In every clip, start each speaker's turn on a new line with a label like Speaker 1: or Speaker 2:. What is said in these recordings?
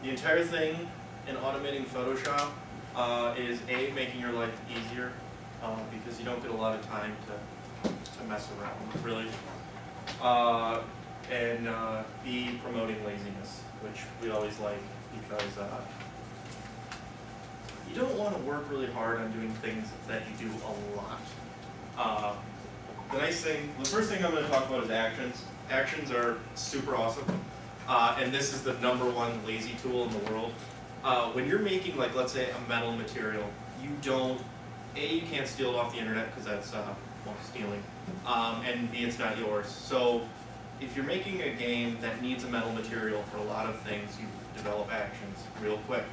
Speaker 1: The entire thing in automating Photoshop is A, making your life easier because you don't get a lot of time to mess around, really. And B, promoting laziness, which we always like because you don't want to work really hard on doing things that you do a lot. The nice thing, the first thing I'm going to talk about is actions. Actions are super awesome, and this is the #1 lazy tool in the world. When you're making, like, let's say, a metal material, you don't, A, you can't steal it off the internet because that's well, stealing, and B, it's not yours. So if you're making a game that needs a metal material for a lot of things, you develop actions real quick.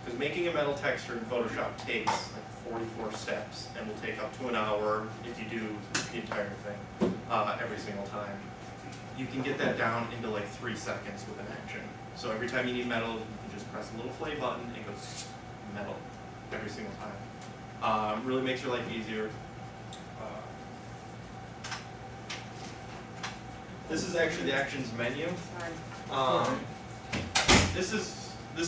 Speaker 1: Because making a metal texture in Photoshop takes like 44 steps and will take up to an hour if you do the entire thing every single time. You can get that down into like 3 seconds with an action. So every time you need metal, you can just press a little play button and it goes metal every single time. Really makes your life easier. This is actually the actions menu. This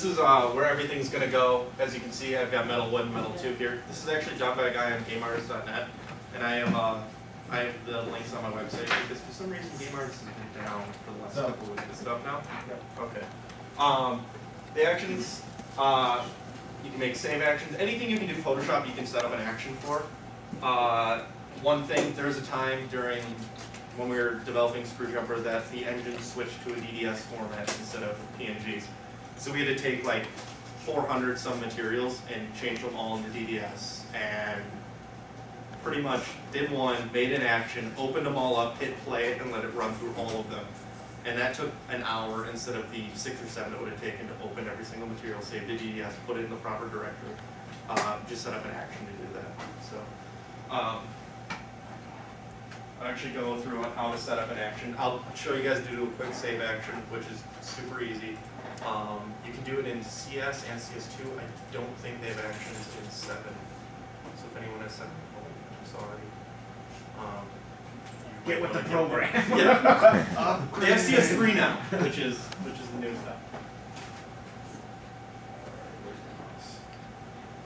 Speaker 1: is where everything's going to go. As you can see, I've got metal 1, metal 2 here. This is actually done by a guy on GameArtist.net, and I have the links on my website because for some reason GameArtist has been down for the last couple of weeks. Is it up now? Yep. Okay. The actions, you can make save actions. Anything you can do in Photoshop, you can set up an action for. One thing, there was a time during when we were developing Screwjumper that the engine switched to a DDS format instead of PNGs. So we had to take like 400 some materials and change them all into DDS, and pretty much did one, made an action, opened them all up, hit play, and let it run through all of them. And that took an hour instead of the 6 or 7 it would have taken to open every single material, save the DDS, put it in the proper directory. Just set up an action to do that. So I'll actually go through on how to set up an action. I'll show you guys to do a quick save action, which is super easy. You can do it in CS and CS2. I don't think they have actions in 7. So if anyone has 7, I'm sorry.
Speaker 2: Get with the program.
Speaker 1: Yeah. They have CS3 now, which is the new stuff.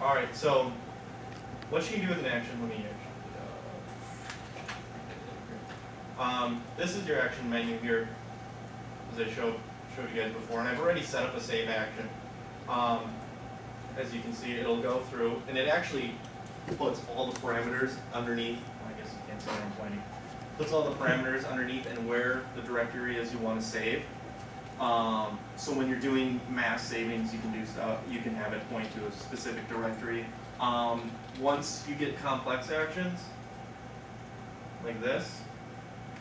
Speaker 1: All right, so what you can do with an action, let me this is your action menu here, as I showed you guys before, and I've already set up a save action. As you can see, it'll go through, and it actually puts all the parameters underneath. I guess you can't see where I'm pointing. Puts all the parameters underneath and where the directory is you want to save. So when you're doing mass savings, you can do stuff. You can have it point to a specific directory. Once you get complex actions, like this,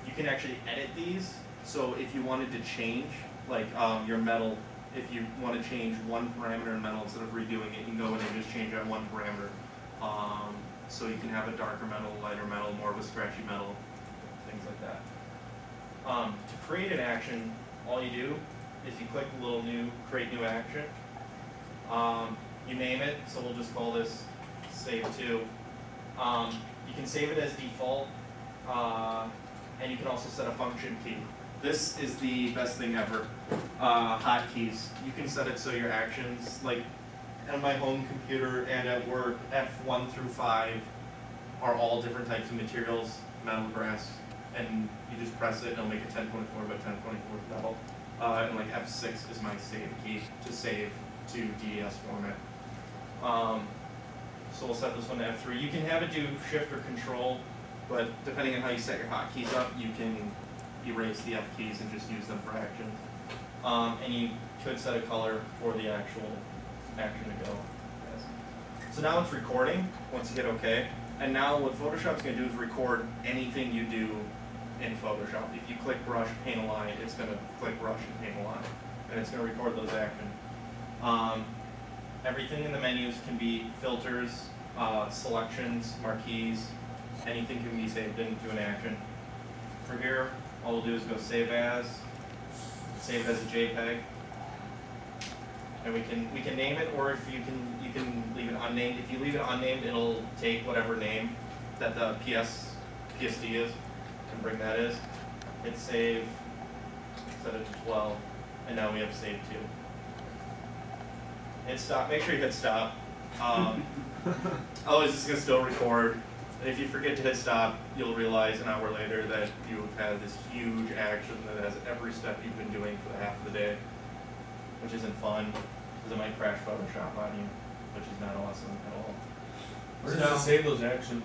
Speaker 1: you can actually edit these. So if you wanted to change, like your metal, if you want to change one parameter in metal instead of redoing it, you can go in and just change that one parameter. So you can have a darker metal, lighter metal, more of a scratchy metal, things like that. To create an action, all you do is you click the little new, create new action. You name it, so we'll just call this save to. You can save it as default. And you can also set a function key. This is the best thing ever. Hotkeys. You can set it so your actions, like on my home computer and at work, F1 through 5 are all different types of materials, metal, brass, and you just press it and it'll make a 1024 by 1024 metal. And like F6 is my save key to save to DDS format. So we'll set this one to F3. You can have it do Shift or Control, but depending on how you set your hotkeys up, you can erase the F keys and just use them for actions. And you could set a color for the actual action to go. So now it's recording once you hit OK. And now what Photoshop's going to do is record anything you do in Photoshop. If you click brush, paint a line, it's going to click brush and paint a line. And it's going to record those actions. Everything in the menus can be filters, selections, marquees. Anything can be saved into an action. For here, all we'll do is go save as a JPEG, and we can name it, or if you can leave it unnamed. If you leave it unnamed, it'll take whatever name that the PSD is and bring that as. Hit save, set it to 12, and now we have save 2. hit stop. Make sure you hit stop. Otherwise, it's gonna still record. And if you forget to hit stop, you'll realize an hour later that you've had this huge action that has every step you've been doing for the half of the day, which isn't fun because it might crash Photoshop on you, which is not awesome at all.
Speaker 2: Where does it save those actions?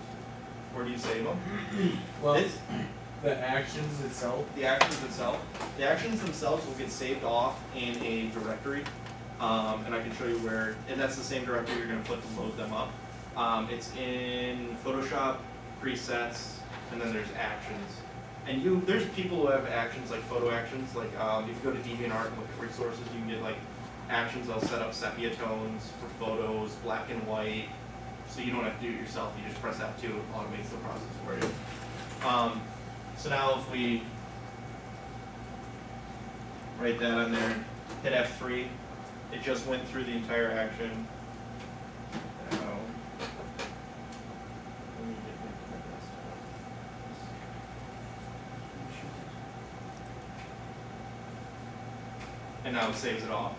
Speaker 1: Where do you save them?
Speaker 2: Well, the actions itself.
Speaker 1: The actions itself. The actions themselves will get saved off in a directory, and I can show you where. And that's the same directory you're going to put to load them up. It's in Photoshop, presets, and then there's actions. And there's people who have actions like photo actions. Like if you go to DeviantArt and look at resources, you can get like actions. They'll set up sepia tones for photos, black and white. So you don't have to do it yourself. You just press F2, it automates the process for you. So now if we write that on there, hit F3, it just went through the entire action. Now, let me get back to my desktop. And now it saves it off.